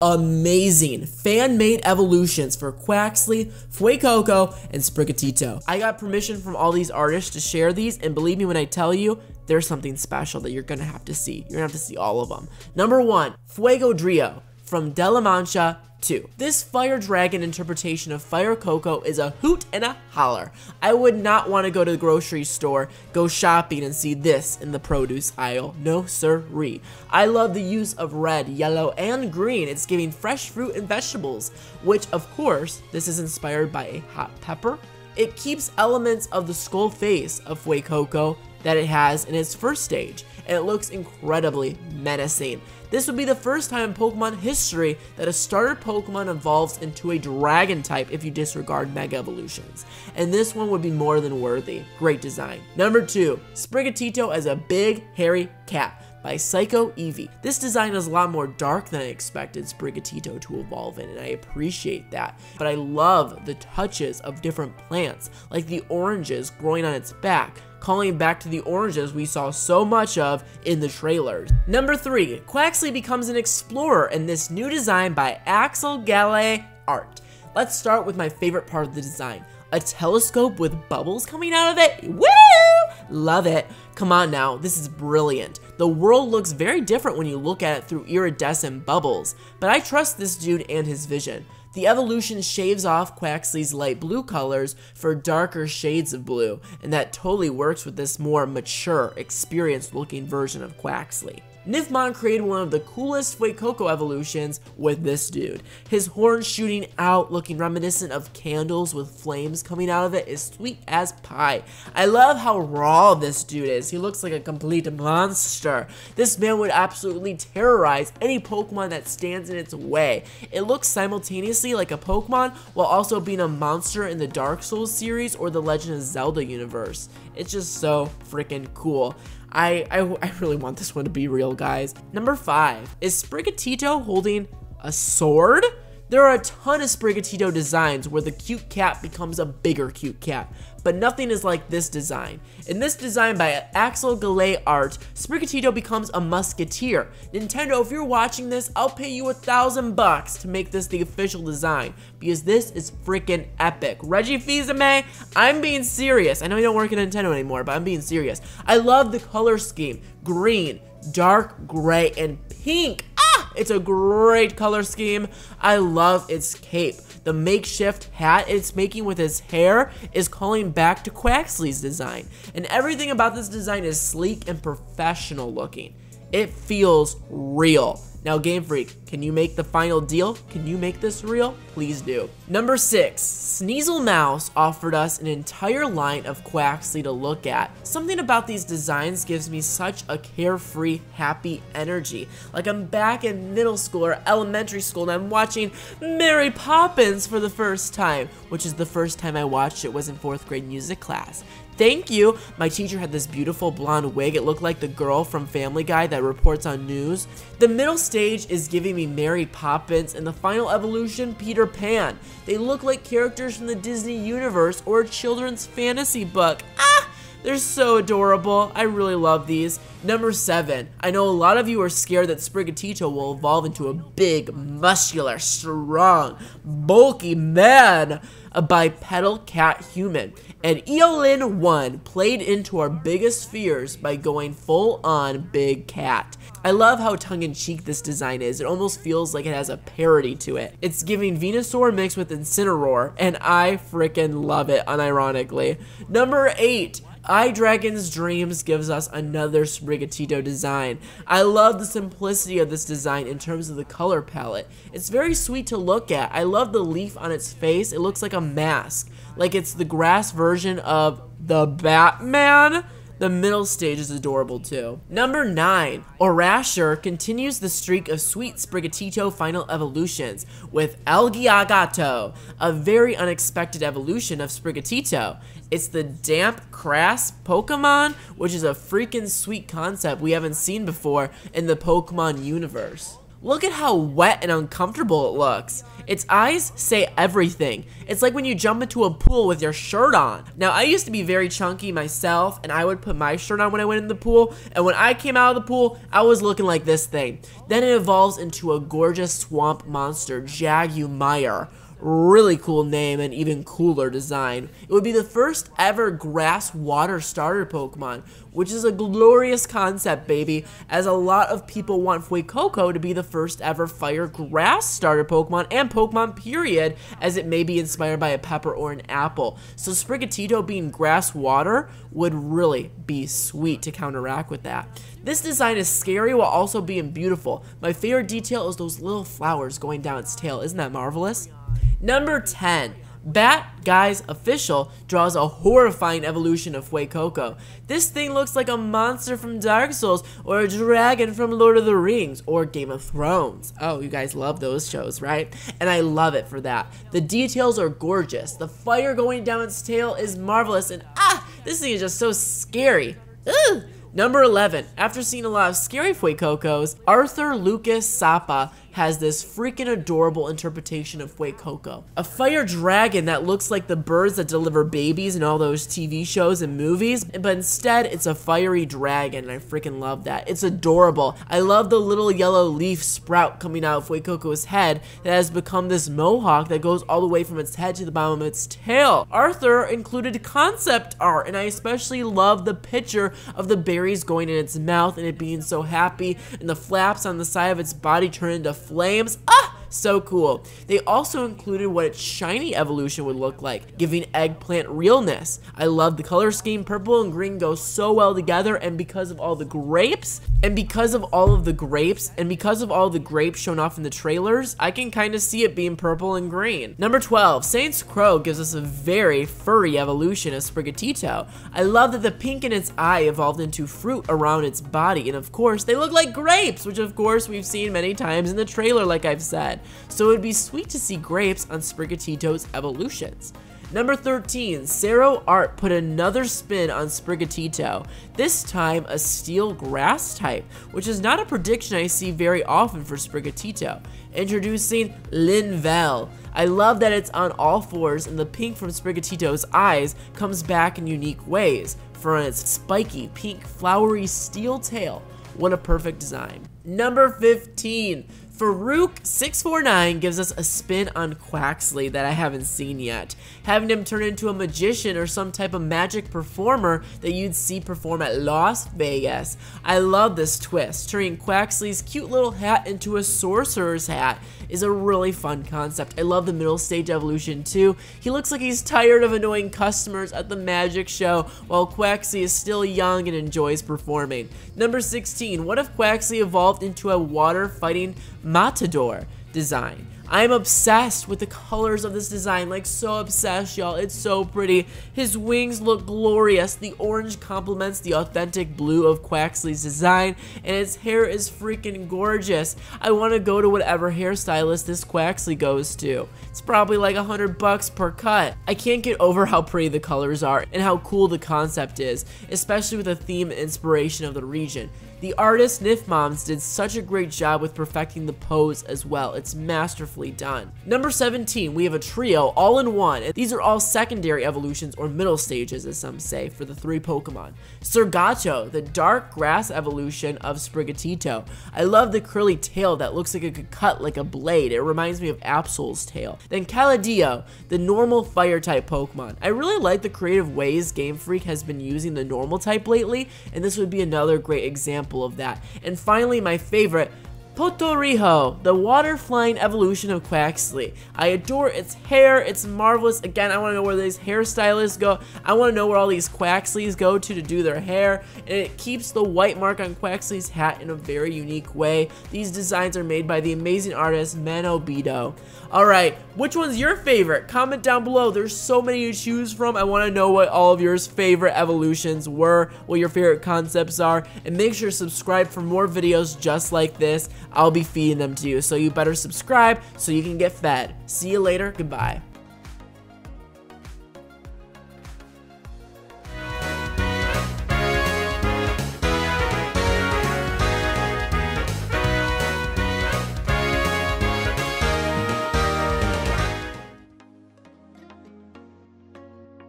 amazing fan-made evolutions for Quaxly, Fuecoco, and Sprigatito. I got permission from all these artists to share these, and believe me when I tell you, there's something special that you're gonna have to see. You're gonna have to see all of them. Number 1, Fuegodrio from Delamancha 2. This fire dragon interpretation of Fire Coco is a hoot and a holler. I would not want to go to the grocery store, go shopping, and see this in the produce aisle. No sirree. I love the use of red, yellow, and green. It's giving fresh fruit and vegetables, which of course, this is inspired by a hot pepper. It keeps elements of the skull face of Fuecoco that it has in its first stage, and it looks incredibly menacing. This would be the first time in Pokemon history that a starter Pokemon evolves into a dragon type if you disregard Mega Evolutions. And this one would be more than worthy. Great design. Number 2, Sprigatito as a big, hairy cat by Psycho Eevee. This design is a lot more dark than I expected Sprigatito to evolve in, and I appreciate that. But I love the touches of different plants, like the oranges growing on its back, calling back to the oranges we saw so much of in the trailers. Number 3, Quaxly becomes an explorer in this new design by Axel Gale Art. Let's start with my favorite part of the design. A telescope with bubbles coming out of it? Woo! Love it. Come on now, this is brilliant. The world looks very different when you look at it through iridescent bubbles, but I trust this dude and his vision. The evolution shaves off Quaxly's light blue colors for darker shades of blue, and that totally works with this more mature, experienced looking version of Quaxly. Niftmon created one of the coolest Fuecoco evolutions with this dude. His horns shooting out, looking reminiscent of candles with flames coming out of it, is sweet as pie. I love how raw this dude is. He looks like a complete monster. This man would absolutely terrorize any Pokemon that stands in its way. It looks simultaneously like a Pokemon while also being a monster in the Dark Souls series or the Legend of Zelda universe. It's just so freaking cool. I really want this one to be real, guys. Number 5, is Sprigatito holding a sword? There are a ton of Sprigatito designs where the cute cat becomes a bigger cute cat, but nothing is like this design. In this design by Axel Gale Art, Sprigatito becomes a musketeer. Nintendo, if you're watching this, I'll pay you $1,000 to make this the official design, because this is freaking epic. Reggie Fils-Aimé, I'm being serious. I know you don't work at Nintendo anymore, but I'm being serious. I love the color scheme. Green, dark gray, and pink. It's a great color scheme. I love its cape. The makeshift hat it's making with his hair is calling back to Quaxly's design. And everything about this design is sleek and professional looking. It feels real. Now, Game Freak, can you make the final deal? Can you make this real? Please do. Number 6, Sneezlemouse offered us an entire line of Quaxly to look at. Something about these designs gives me such a carefree, happy energy. Like I'm back in middle school or elementary school and I'm watching Mary Poppins for the first time, which is the first time I watched it was in 4th grade music class. Thank you. My teacher had this beautiful blonde wig. It looked like the girl from Family Guy that reports on news. The middle stage is giving me Mary Poppins, and the final evolution, Peter Pan. They look like characters from the Disney universe or a children's fantasy book. They're so adorable. I really love these. Number 7. I know a lot of you are scared that Sprigatito will evolve into a big, muscular, strong, bulky man, a bipedal cat human. And Eolyn 1 played into our biggest fears by going full on big cat. I love how tongue-in-cheek this design is. It almost feels like it has a parody to it. It's giving Venusaur mixed with Incineroar, and I freaking love it, unironically. Number 8. IDragonDreams gives us another Sprigatito design. I love the simplicity of this design in terms of the color palette. It's very sweet to look at. I love the leaf on its face. It looks like a mask, like it's the grass version of the Batman. The middle stage is adorable too. Number 9, Orasher continues the streak of sweet Sprigatito final evolutions with Elgiagato, a very unexpected evolution of Sprigatito. It's the damp, crass Pokemon, which is a freaking sweet concept we haven't seen before in the Pokemon universe. Look at how wet and uncomfortable it looks. Its eyes say everything. It's like when you jump into a pool with your shirt on. Now, I used to be very chunky myself, and I would put my shirt on when I went in the pool, and when I came out of the pool, I was looking like this thing. Then it evolves into a gorgeous swamp monster, Jaguar. Really cool name and even cooler design. It would be the first ever grass water starter Pokemon, which is a glorious concept, baby, as a lot of people want Fuecoco to be the first ever fire grass starter Pokemon and Pokemon period, as it may be inspired by a pepper or an apple. So Sprigatito being grass water would really be sweet to counteract with that. This design is scary while also being beautiful. My favorite detail is those little flowers going down its tail. Isn't that marvelous? Number 10. Bat Guy's Official draws a horrifying evolution of Fuecoco. This thing looks like a monster from Dark Souls, or a dragon from Lord of the Rings, or Game of Thrones. Oh, you guys love those shows, right? And I love it for that. The details are gorgeous. The fire going down its tail is marvelous, and this thing is just so scary. Ugh. Number 11. After seeing a lot of scary Fuecocos, arthurlucassapa has this freaking adorable interpretation of Fuecoco. A fire dragon that looks like the birds that deliver babies in all those TV shows and movies, but instead it's a fiery dragon, and I freaking love that. It's adorable. I love the little yellow leaf sprout coming out of Fuecoco's head that has become this mohawk that goes all the way from its head to the bottom of its tail. Arthur included concept art, and I especially love the picture of the berries going in its mouth and it being so happy, and the flaps on the side of its body turn into flames. So cool. They also included what its shiny evolution would look like, giving eggplant realness. I love the color scheme. Purple and green go so well together, and because of all the grapes, shown off in the trailers, I can kind of see it being purple and green. Number 12, Saintscrow gives us a very furry evolution of Sprigatito. I love that the pink in its eye evolved into fruit around its body, and of course, they look like grapes, which of course we've seen many times in the trailer, like I've said. So it would be sweet to see grapes on Sprigatito's evolutions. Number 13, Sero Art put another spin on Sprigatito, this time a steel grass type, which is not a prediction I see very often for Sprigatito. Introducing Linval. I love that it's on all fours, and the pink from Sprigatito's eyes comes back in unique ways, for its spiky, pink, flowery steel tail. What a perfect design. Number 15. Farouk649 gives us a spin on Quaxly that I haven't seen yet, having him turn into a magician or some type of magic performer that you'd see perform at Las Vegas. I love this twist. Turning Quaxly's cute little hat into a sorcerer's hat is a really fun concept. I love the middle stage evolution too. He looks like he's tired of annoying customers at the magic show, while Quaxly is still young and enjoys performing. Number 16, what if Quaxly evolved into a water fighting matador design? I'm obsessed with the colors of this design, like so obsessed, y'all. It's so pretty. His wings look glorious. The orange complements the authentic blue of Quaxly's design, and his hair is freaking gorgeous. I want to go to whatever hairstylist this Quaxly goes to. It's probably like $100 per cut. I can't get over how pretty the colors are and how cool the concept is, especially with the theme and inspiration of the region. The artist niftmons did such a great job with perfecting the pose as well. It's masterfully done. Number 17, we have a trio all in one. And these are all secondary evolutions, or middle stages as some say, for the 3 Pokemon. Sergato, the dark grass evolution of Sprigatito. I love the curly tail that looks like it could cut like a blade. It reminds me of Absol's tail. Then Caladeo, the normal fire type Pokemon. I really like the creative ways Game Freak has been using the normal type lately, and this would be another great example of that. And finally, my favorite, Potoriho, the water-flying evolution of Quaxly. I adore its hair. It's marvelous. Again, I want to know where these hairstylists go. I want to know where all these Quaxlys go to do their hair. And it keeps the white mark on Quaxly's hat in a very unique way. These designs are made by the amazing artist Manobido. Alright, which one's your favorite? Comment down below. There's so many to choose from. I want to know what all of your favorite evolutions were, what your favorite concepts are, and make sure to subscribe for more videos just like this. I'll be feeding them to you, so you better subscribe so you can get fed. See you later. Goodbye.